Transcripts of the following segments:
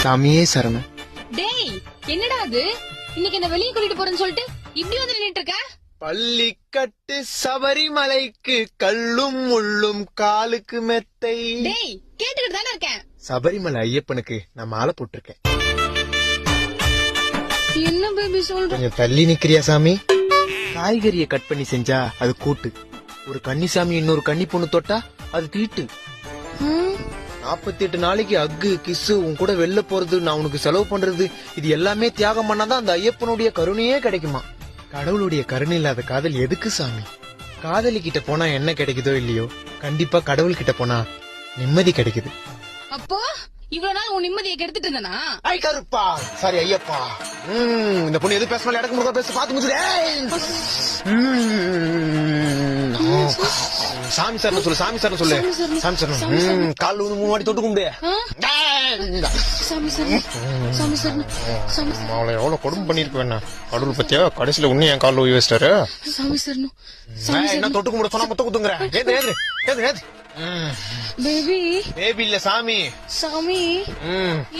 சாமியே சரணம். டேய் என்னடா அது, இன்னைக்கு என்ன வெளியே கூட்டிட்டு போறேன்னு சொல்லிட்டு இப்படி வந்து நின்னுட்டு இருக்க? பள்ளிக்கட்டு சபரிமலைக்கு கல்லும் முள்ளும் காலுக்கு மெத்தை. டேய் கேட்டுக்கிட்டு தானே இருக்கேன். சபரிமலை ஐயப்பனுக்கு நான் மாலை போட்டிருக்கேன். என்ன பேபி சொல்ற? கொஞ்சம் தள்ளி நிக்கிறியா சாமி? காய்கறியை கட் பண்ணி செஞ்சா அது கூட்டு, ஒரு கன்னிசாமி இன்னொரு கன்னி பொண்ணு தொட்டா அது தீட்டு. 48 நாளைக்கு அக்கு கிசு உன் கூட வெளில போறது, நான் உனக்கு செலவு பண்றது, இது எல்லாமே தியாகம் பண்ணாதான் அந்த ஐயப்பனுடைய கருணையே கிடைக்குமா? கடவுளுடைய கருணை இல்லாத காதல் எதுக்கு சாமி? காதலி கிட்ட போனா என்ன கிடைக்குதோ இல்லையோ, கண்டிப்பா கடவுள் கிட்ட போனா நிம்மதி கிடைக்குது. அப்போ இவ்வளவு நாள் உன் நிம்மதியை கெடுத்துட்டு இருந்தானா? ஐ கருப்பா, சாரி ஐயப்பா. இந்த பொண்ணு எது பேசினாலும் இடக்கு முருகா பேச பாத்து முடிச்சு. சாமி சார் சொல்லு, சாமி சார் சொல்லு, சாமி சார். கால் வந்து 3 வாட்டி தொட்டு கும்பிடு. அவளை எவ்வளவு கொடுமை பண்ணிருக்க வேணாம். கடவுள் பத்தியா கடைசியில உன்னை என் காலில் ஊய் வச்சிட்டாரு. என்ன தொட்டு கும்பிட சொன்னா முத்த குத்துங்கிற? ஏது ஏது ஏது ஏது பேபி பேபி இல்ல சாமி. சாமி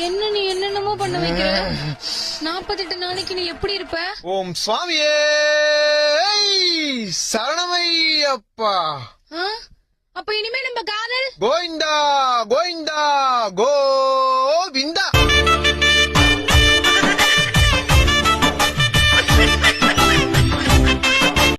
என்ன நீ என்னென்னமோ பண்ண வைக்கிற? 48 நாளைக்கு நீ எப்படி இருப்ப? ஓம் சுவாமியே சரணமையப்பா. அப்ப இனிமே நம்ம காதல் கோவிந்தா கோவிந்தா கோ